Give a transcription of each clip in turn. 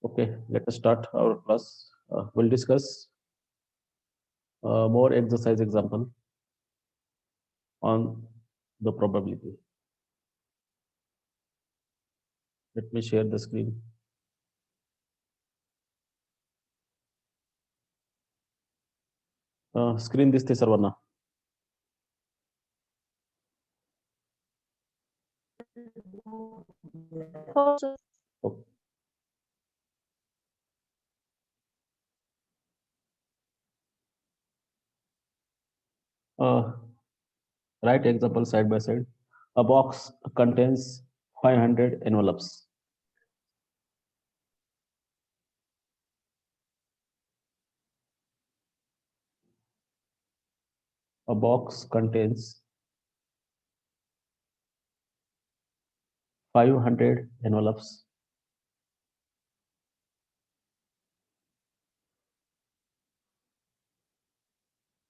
Okay, let us start our class. We'll discuss more exercise example on the probability. Let me share the screen. Screen this सर्वांना. Okay. Write example side by side. A box contains 500 envelopes. A box contains 500 envelopes.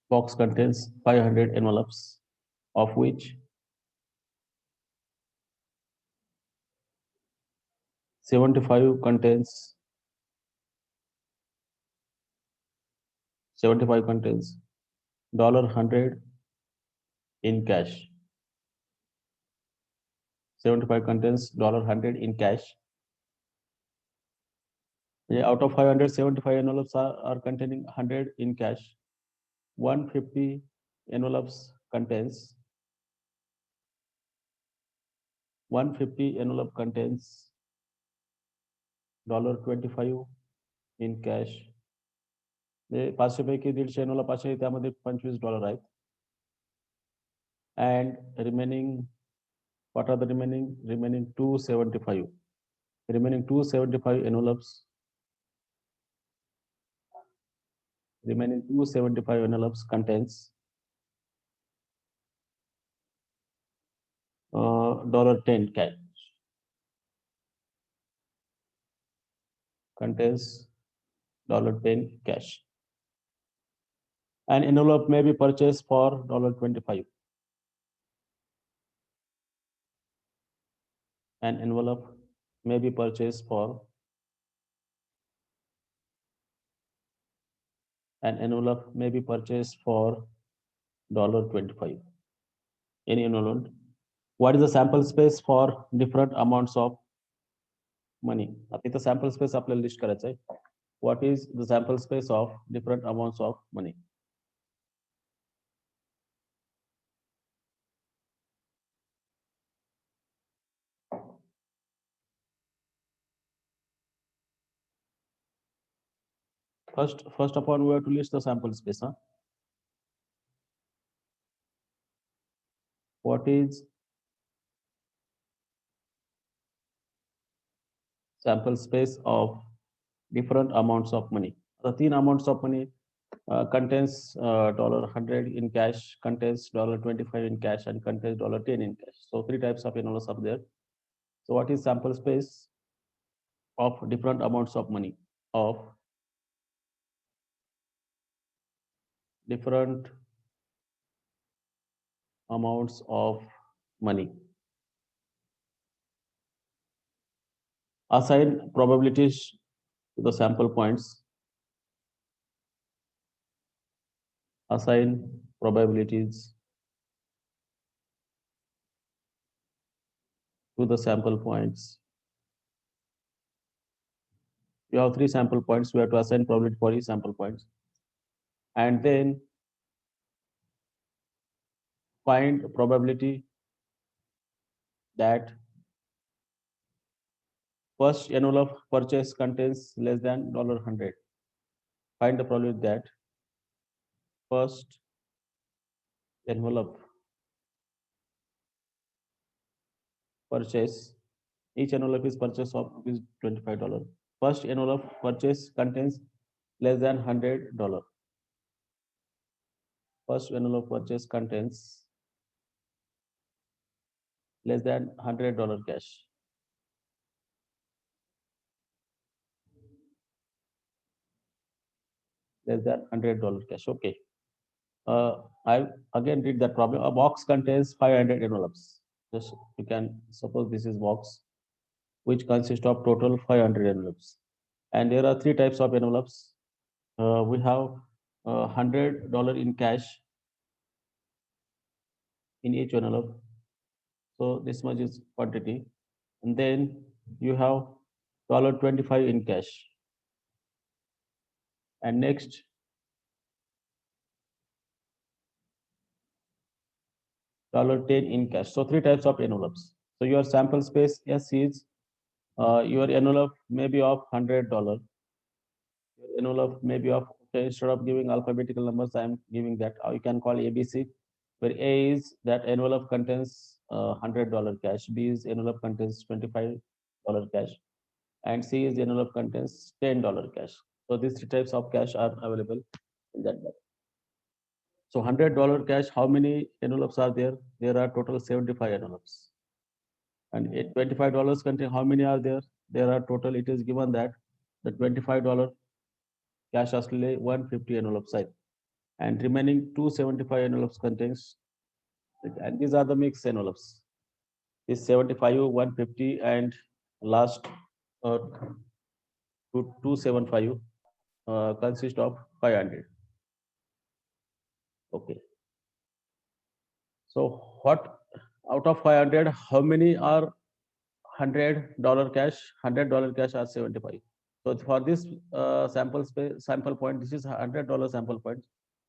Box contains 500 envelopes, of which 75 contains $100 in cash. 75 contains $100 in cash. Yeah, out of 500, 75 envelopes are containing 100 in cash. 150 envelopes contains 150 envelope contains $25 in cash. 500 पैकी 150 envelope असे त्यामध्ये $25 आहेत. And remaining, what are the remaining? Remaining 275. Remaining 275 envelopes. Remaining 275 envelopes contains $10 cash. Contains $10 cash. An envelope may be purchased for $25. An envelope may be purchased for $25. Any envelope. What is the sample space for different amounts of money? आता इथं sample space आपल्याला list करायचं आहे. What is the sample space of different amounts of money? First of all, we have to list the sample space. What is sample space of different amounts of money? The 3 amounts of money contains $100 in cash, contains $25 in cash, and contains $10 in cash. So 3 types of envelopes are there. So what is sample space of different amounts of money? Of different amounts of money. Assign probabilities to the sample points. Assign probabilities to the sample points. You have 3 sample points. We have to assign probability for each sample points. And then find probability that first envelope purchase contains less than $100. Find the probability that first envelope purchase, each envelope is purchase of $25. First envelope purchase contains less than $100. First envelope purchase contains less than $100 cash. Less than $100 cash. Okay. I again read that problem. A box contains 500 envelopes. Just you can suppose this is box which consists of total 500 envelopes. And there are three types of envelopes. We have $100 in cash in each envelope. So this much is quantity. And then you have $25 in cash. And next, $10 in cash. So three types of envelopes. So your sample space S is your envelope may be of $100. Your envelope may be of, okay, instead of giving alphabetical numbers, I am giving that. You can call ABC, where A is that envelope contains $100 cash. B is envelope contains $25 cash, and C is the envelope contains $10 cash. So these three types of cash are available in that bag. So $100 cash, how many envelopes are there? There are total 75 envelopes. And $25 contain how many are there? There are total, it is given that the $25 cash asli 150 envelope size, and remaining 275 envelopes contains, and these are the mixed envelopes. This 75, 150, and last 275 consist of 500. Okay. So what out of 500, how many are $100 cash? $100 cash are 75. So for this sample point, this is $100 sample point.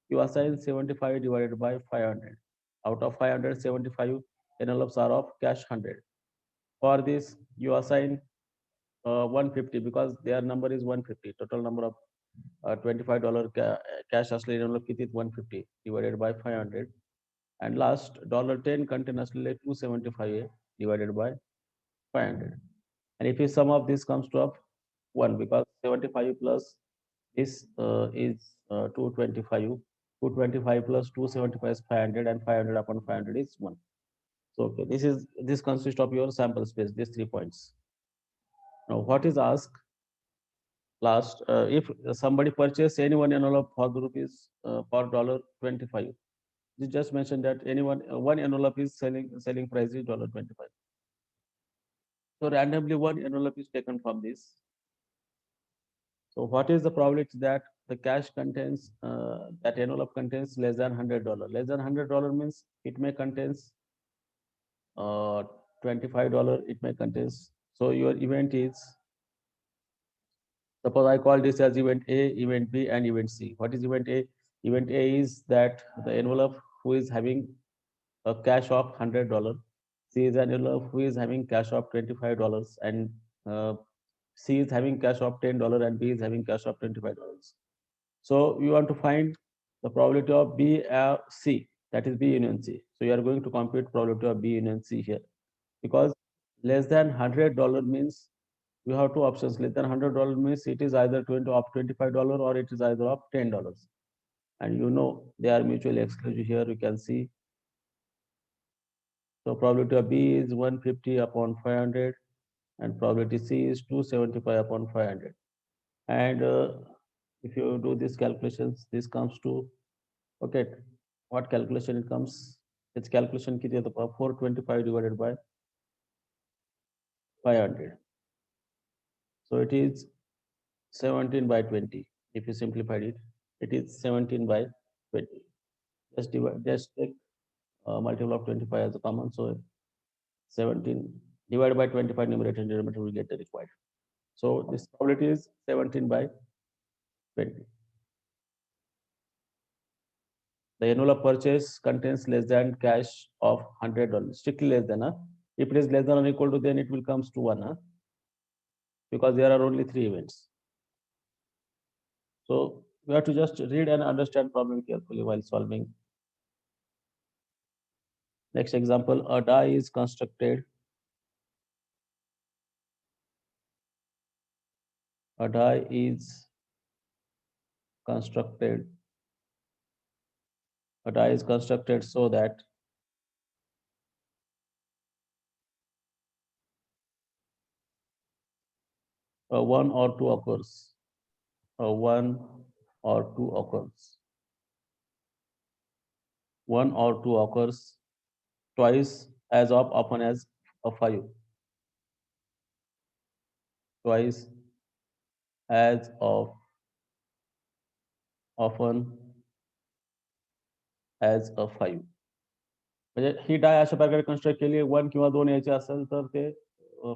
You assign 75 divided by 500. Out of 575 envelopes are of cash 100. For this, you assign 150 because their number is 150. Total number of $25 cash asli envelope kiti is 150 divided by 500. And last $10 contain asli 275 divided by 500. And if you sum up, this comes to up 1 because 75 plus this is 225. 225 plus 275 is 500, and 500 upon 500 is 1. So okay, this consists of your sample space, these 3 points. Now what is asked last, if somebody purchase any one envelope for the rupees per $25, you just mentioned that anyone one envelope is selling price is $25. So randomly one envelope is taken from this. So what is the probability that the cash contains, that envelope contains less than $100? Less than $100 means it may contains $25, it may contains. So your event is, suppose I call this as event A, event B, and event C. What is event A? Event A is that the envelope who is having a cash of $100. C is an envelope who is having cash of $25, and C is having cash of $10, and B is having cash of $25. So you want to find the probability of B C, that is B union C. So you are going to compute probability of B union C here, because less than $100 means you have two options. Less than $100 means it is either $25 or it is either of $10. And you know they are mutually exclusive here. You can see. So probability of B is 150 upon 500, and probability C is 275 upon 500. And if you do these calculations, this comes to, okay, what calculation it comes? Its calculation कीजिए तो 425 divided by 500. So it is 17 by 20. If you simplified it, it is 17 by 20. Just take multiple of 25 as a common. So 17 divided by 25, numerator and denominator will get the required. So this probability is 17 by 20. The envelope purchase contains less than cash of $100. Strictly less than. If it is less than or equal to, then it will comes to 1. Because there are only 3 events. So we have to just read and understand problem carefully while solving. Next example, a die is constructed. A die is constructed. A die is constructed so that a 1 or 2 occurs. A 1 or 2 occurs. 1 or 2 occurs twice as often as a 5. Twice as of often as a 5. म्हणजे ही di अशा प्रकारे construct केली 1 किंवा 2 यायची असेल तर ते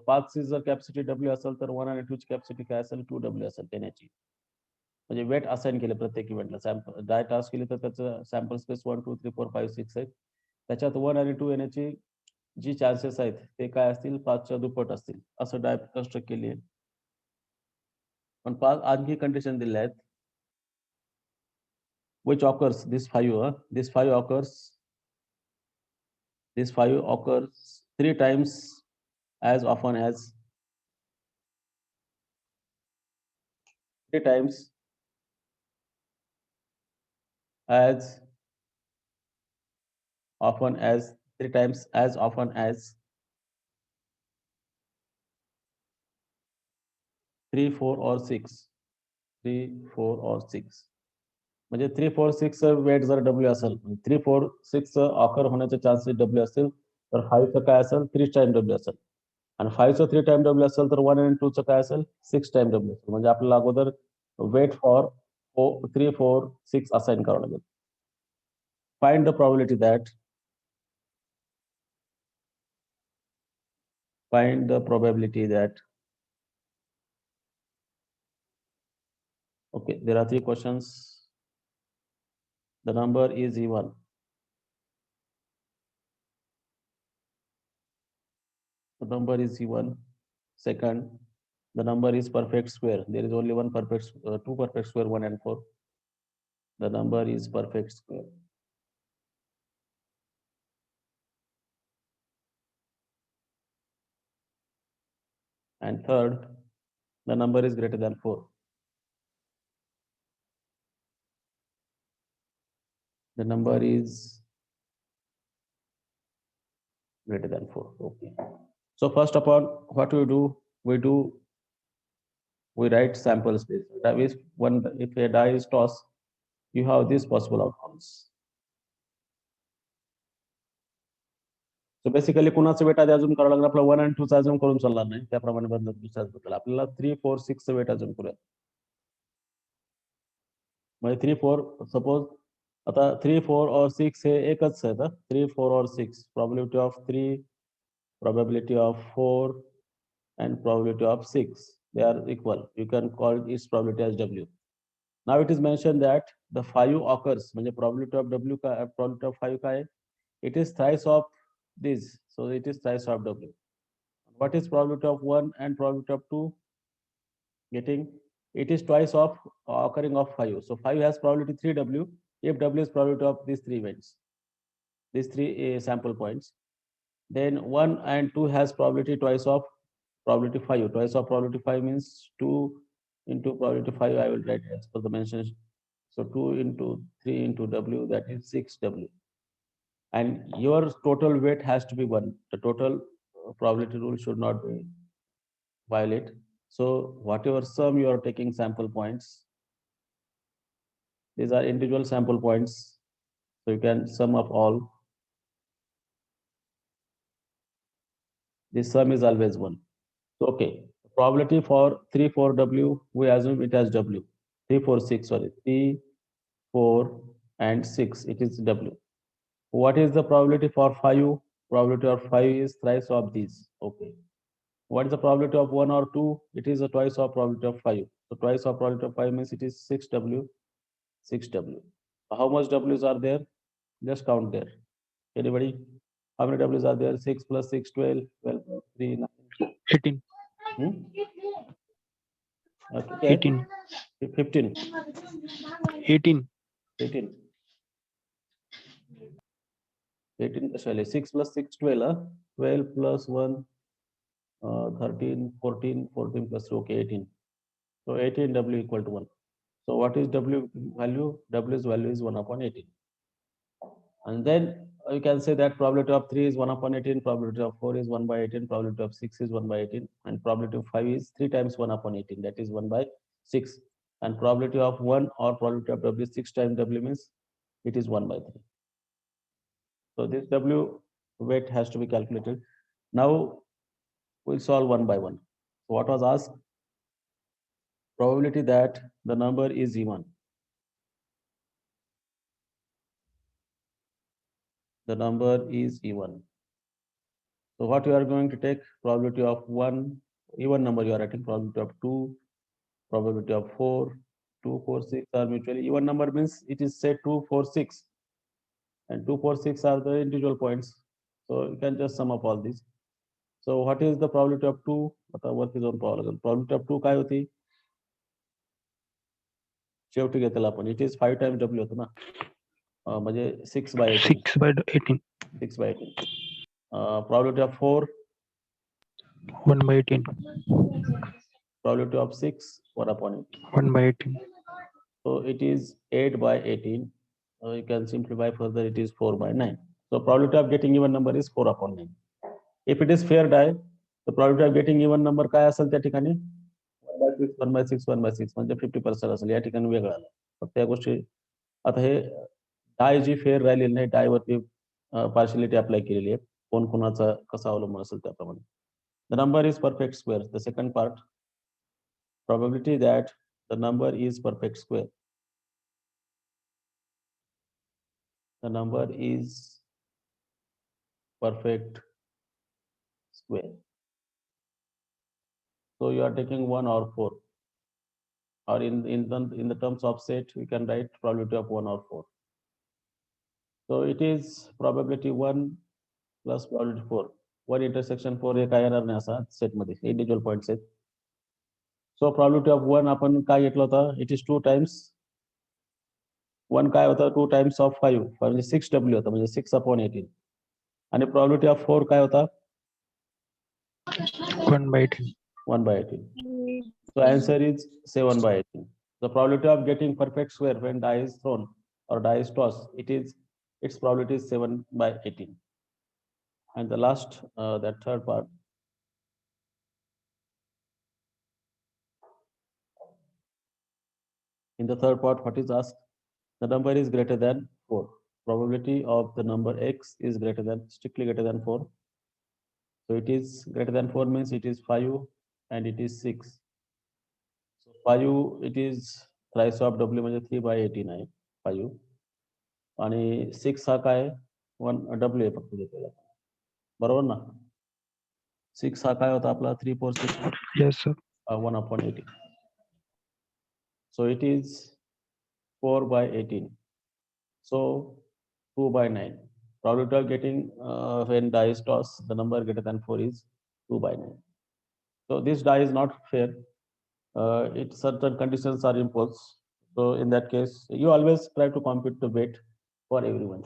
5 ची जर कॅपॅसिटी डब्ल्यू असेल तर 1 आणि 2 ची कॅपॅसिटी काय असेल 2 डब्ल्यू असेल त्याची. म्हणजे वेट असाइन केले प्रत्येक इव्हेंटला. सॅम्पल डाय टास्क केली तर त्याचं सॅम्पल स्पेस 1 2 3 4 5 6 आहे. त्याच्यात 1 आणि 2 येण्याची जी चान्सेस आहेत ते काय असतील 5 च्या दुप्पट असतील. असं डाय कन्स्ट्रक्ट केली आहे. पण 5 आणखी कंडिशन दिल्या आहेत. which occurs this 5 this 5 occurs 3 times as often as 3 times as often as 3 times as often as 3 4 or 6 3 4 or 6 म्हणजे 3 4 6 वेट जर डब्ल्यू असेल 3 4 6 ऑकर होण्याचे चान्सेस डब्ल्यू असतील तर 5 चं काय असेल 3 टाइम डब्ल्यू असेल आणि 5 चं 3 टाइम डब्ल्यू असेल तर 1 आणि 2 चं काय असेल 6 टाइम डब्ल्यू असेल म्हणजे आपल्याला अगोदर वेट फॉर 3 4 6 असाइन करावं लागेल. Find the probability that okay, there are 3 questions. The number is even. The number is even. Second, the number is perfect square. There is only one perfect, two perfect square, 1 and 4. The number is perfect square. And third, the number is greater than 4. The number is greater than 4. Okay. So first of all, what we do, we write sample space. That is, if a die is tossed, you have these possible outcomes. So basically कुणाचं wait आधी अजून करावं लागणार आपलं 1 आणि 2 चा अजून करून चालणार नाही त्याप्रमाणे बदलत दुसऱ्याच बद्दल आपल्याला 3 4 6 चं वेट अजून करूया म्हणजे 3 4 सपोज आता 3 4 और 6 हे एकच आहे 3 4 और 6 probability of 3 probability of 4 and probability of 6 they are equal you can call its probability as w. Now it is mentioned that the 5 occurs म्हणजे probability of w का probability of 5 काय it is thrice of this so it is thrice of w. What is probability of 1 and probability of 2 getting it is twice of occurring of 5 so 5 has probability 3w if w is probability of these 3 events these 3 sample points then 1 and 2 has probability twice of probability 5 twice of probability 5 means 2 into probability 5 I will write as per the mention so 2 into 3 into w that is 6w and your total weight has to be 1 the total probability rule should not be violate. So whatever sum you are taking sample points, these are individual sample points. So you can sum up all. This sum is always 1. So, okay. Probability for 3 4w, we assume it as w. 3 4 6, sorry. 3 4 and 6, it is w. What is the probability for 5? Probability of 5 is thrice of these. Okay. What is the probability of 1 or 2? It is a twice of probability of 5. So twice of probability of 5 means it is 6w. 6w. How much w's are there? Just count there. Anybody? How many w's are there? 6 plus 6, 12. 12 plus 3, 9. 18. Okay. 18. 15. 18. 18. 18 actually 6 plus 6, 12. 12 plus 1, 13, 14, 14 plus 2, okay, 18. So 18 w equal to 1. So what is w value? W's value is 1 upon 18. And then you can say that probability of 3 is 1 upon 18, probability of 4 is 1 by 18, probability of 6 is 1 by 18, and probability of 5 is 3 times 1 upon 18, that is 1 by 6. And probability of 1 or probability of w 6 times w means it is 1 by 3. So this w weight has to be calculated. Now we'll solve one by one. So what was asked? probability that the number is even. The number is even. So what you are going to take? Probability of 1, even number you are writing, probability of 2, probability of 4, 2, 4, 6 are mutually even number, means it is say 2, 4, 6, and 2, 4, 6 are the individual points. So you can just sum up all these. So what is the probability of 2? आता work is on probability of 2 काय होती? शेवटी घेतला आपण, it is 5 times W होतं ना, म्हणजे 6 by 18. 6 by 18. 6 by 18. Probability of 4. 1 by 18. Probability of 6. 1 upon 18. 1 by 18. So it is 8 by 18. You can simplify further, it is 4 by 9. So probability of getting even number is 4 upon 9. If it is fair die, the probability of getting even number काय असेल त्या ठिकाणी 1 by 6 1 by 6 म्हणजे 50% असेल. या ठिकाणी वेगळं आलं. फक्त या गोष्टी आता हे डाय जी फेअर राहिलेली नाही, डायवरती पार्शियलिटी अप्लाय केलेली आहे. कोण कोणाचा कसा अवलंबून असेल त्याप्रमाणे. The number is perfect square. The second part, probability that the number is perfect square. The number is perfect square. So you are taking 1 or 4, or in the terms of set you can write probability of 1 or 4. So it is probability 1 plus probability 4. 1 intersection 4 हे काय येणार नाही असा set मध्ये individual points आहेत. सो probability of 1 आपण काय घेतलं होतं? It is 2 times 1 काय होतं? 2 times of 5 म्हणजे 6W होतं, म्हणजे 6 upon 18. आणि probability of 4 काय होता? 1 by 18. 1 by 18. So answer is 7 by 18. The probability of getting perfect square when die is thrown or die is tossed, its probability is 7 by 18. And the last, that third part. In the third part, what is asked? The number is greater than 4. Probability of the number x is strictly greater than 4. So it is greater than 4 means it is 5 and it is 6. So 5, it is thrice of W म्हणजे 3 by 18 आहे 5. आणि 6 हा काय 1 W आहे फक्त घेतलेला, बरोबर ना? 6 हा काय होता आपला 3 4 6. Yes, sir. 1 upon 18. So it is 4 by 18. So 2 by 9. Probability of getting when die is tossed, the number greater than 4 is 2 by 9. So this die is not fair. It certain conditions are imposed. So in that case, you always try to compute the weight for everyone.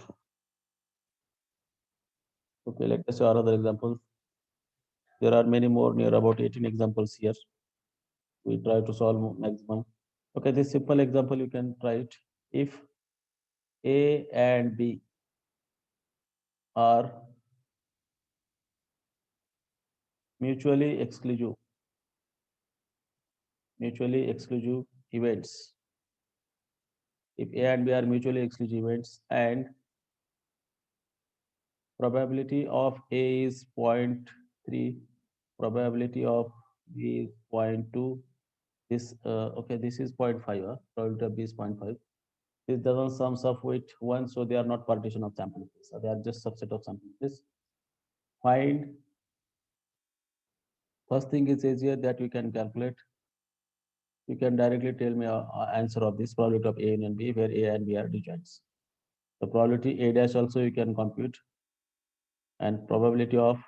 Okay, let us see another example. There are many more, near about 18 examples here. We try to solve maximum. Okay, this simple example you can try it. If A and B are mutually exclusive events. If A and B are mutually exclusive events and probability of A is 0.3, probability of B is 0.2. This okay, this is 0.5. Probability of B is 0.5. This doesn't sums up with 1, so they are not partition of sample space. So they are just subset of sample space. Find, first thing is easier that we can calculate. You can directly tell me answer of this probability of A and B, where A and B are disjoints. The probability A dash also you can compute, and probability of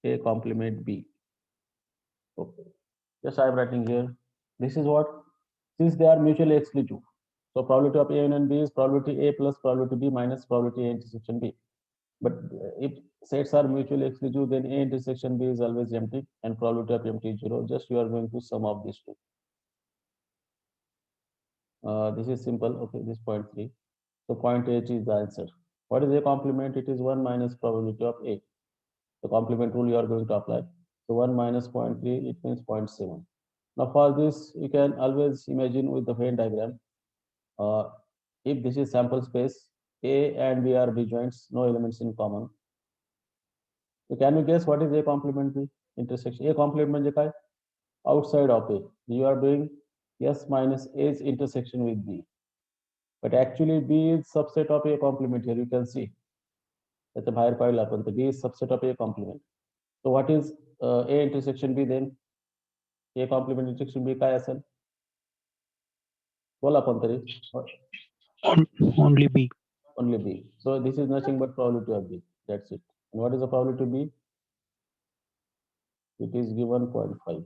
A complement B. Okay. Just I am writing here. This is what, since they are mutually exclusive. So probability of A and B is probability A plus probability B minus probability A intersection B. But if sets are mutually exclusive, then A intersection B is always empty and probability of empty is 0. Just you are going to sum of these two. This is simple. Okay, this 0.3. So 0.8 is the answer. What is A complement? It is 1 minus probability of A. The complement rule you are going to apply. So 1 minus 0.3, it means 0.7. Now for this, you can always imagine with the Venn diagram. If this is sample space, A and B are disjoints, no elements in common. So can you guess what is A complement B intersection? A complement म्हणजे काय? Outside of A. You are doing S minus A's intersection with B. But actually B is subset of A complement here, you can see. त्याच्या बाहेर पाहिलं आपण तर B is subset of A complement. So what is A intersection B then? A complement intersection B काय असेल? बोला कोणतरी. Only B. Only B. So this is nothing but probability of B. That's it. And what is the probability of B? It is given 0.5.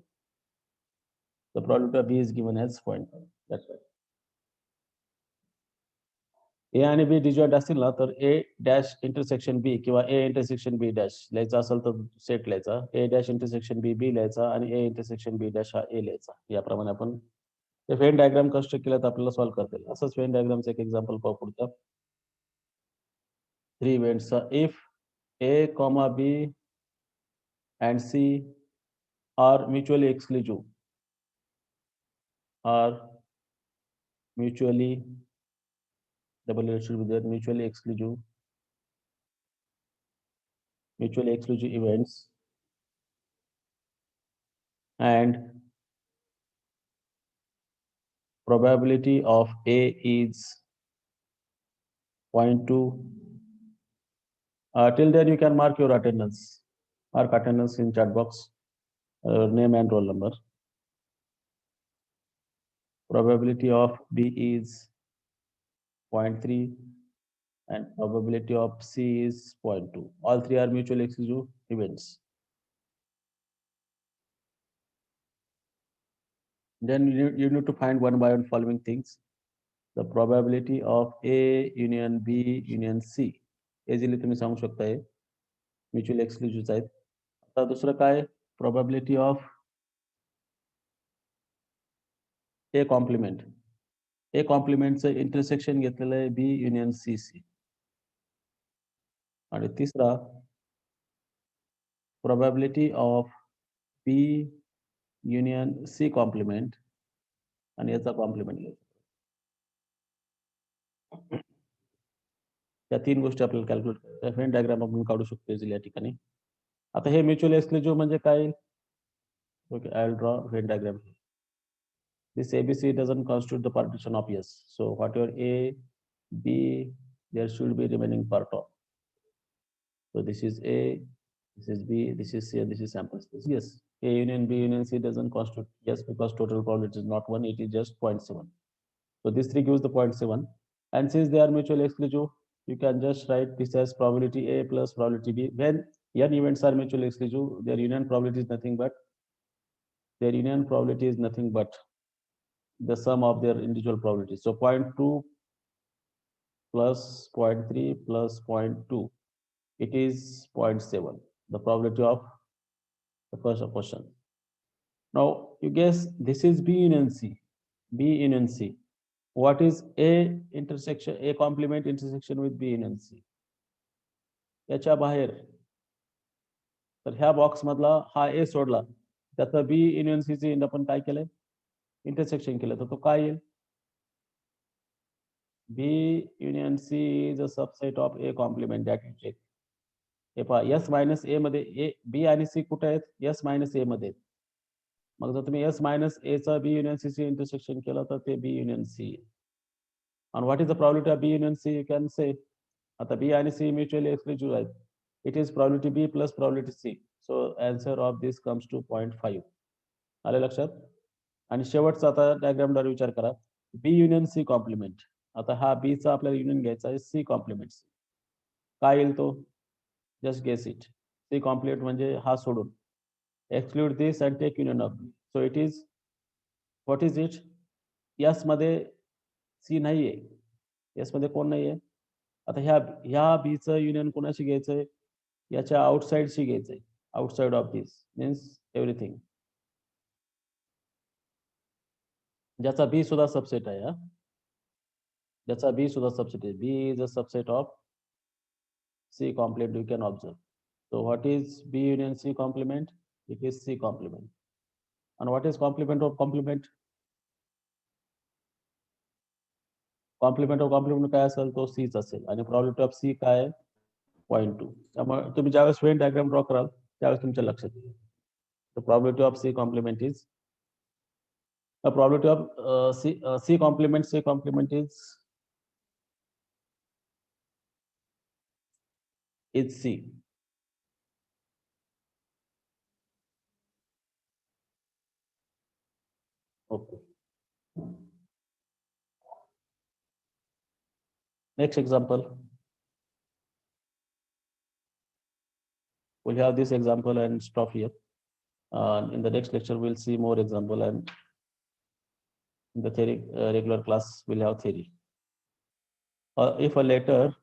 The probability of B is given as 0.5. That's right. A आणि B disjoint असतील ना तर A dash intersection B किंवा A intersection B dash लिहायचा असेल तर set लिहायचा. A dash intersection B B लिहायचा आणि A इंटरसेक्शन B डॅश हा A लिहायचा. याप्रमाणे आपण ते व्हेन डायग्राम कन्स्ट्रक्ट केलं तर आपल्याला सॉल्व्ह करता येईल. असंच व्हेन डायग्रामचं एक एक्झाम्पल पाहू पुढचं. 3 events if A, B and C are mutually exclusive, are mutually double should be there, mutually exclusive events, and probability of A is 0.2. Till then you can mark your attendance. Mark attendance in chat box, name and roll number. Probability of B is 0.3 and probability of C is 0.2. All three are mutually exclusive events. Then you need to find one by one following things. The probability of A union B union C. Easily तुम्ही सांगू शकता हे mutually exclusive आहेत. आता दुसरं काय probability of A complement. A complementचं intersection घेतलेलं आहे B युनियन C C. आणि तिसरा probability of B union C complement आणि याचा कॉम्प्लिमेंट घ्यायचा. त्या तीन गोष्टी आपल्याला कॅल्क्युलेट करायच्या. व्हेन डायग्राम आपण काढू शकतो इझिली या ठिकाणी. आता हे म्युच्युअली एक्सक्लुसिव्ह म्हणजे काय? Okay, I will draw Venn diagram. This ABC doesn't constitute the partition of S. So whatever A, B, there should be remaining part of. So this is A, this is B, this is C, and this is sample space. Yes, A union B union C doesn't constitute yes because total probability is not 1, it is just 0.7. So this 3 gives the 0.7. And since they are mutually exclusive, you can just write this as probability A plus probability B. When n events are mutually exclusive, their union probability is nothing but the sum of their individual probabilities. So 0.2 plus 0.3 plus 0.2, it is 0.7, the probability of the first question. Now you guess this is B union C. B union C. What is A intersection, A complement intersection with B union C? याच्या बाहेर तर ह्या box मधला हा A सोडला त्याचा B union C चे आपण काय केलंय? इंटरसेक्शन केलं तर तो काय येईल? B union C is a subset of A complement that you check. हे पहा S minus A मध्ये A, B आणि C कुठे आहेत? S minus A मध्ये. मग जर तुम्ही S minus A चा B union C चे इंटरसेक्शन केलं तर ते B union C. And what is the probability of B union C? You can say आता B आणि C mutually exclusive आहेत. It is probability B plus probability C. So answer of this comes to 0.5. आले लक्षात? आणि शेवटचा आता डायग्रामद्वारे विचार करा. B union C complement. आता हा B चा आपल्याला युनियन घ्यायचा आहे C कॉम्प्लिमेंट. काय येईल तो? Just guess it. C complement म्हणजे हा सोडून. Exclude this and take union of B. So it is, what is it? S मध्ये C नाहीये. S मध्ये कोण नाहीये? आता ह्या B चं युनियन कोणाशी घ्यायचंय? याच्या आउटसाइडशी घ्यायचंय. Outside of this means everything. ज्याचा B सुद्धा सबसेट आहे. ज्याचा B सुद्धा सबसेट आहे. B is a subset of C complement, you can observe. So what is B union C complement? It is C complement. And what is complement of complement? Complement of complement काय असेल? तो C च असेल. आणि probability of C काय आहे? 0.2. त्यामुळे तुम्ही ज्यावेळेस व्हेन डायग्राम ड्रॉ कराल त्यावेळेस तुमच्या लक्षात येईल. The probability of C complement is A probability of C complement is C. Okay. Next example. We'll have this example and stop here. In the next lecture, we'll see more example, and in the theory regular class, we'll have theory. If a letter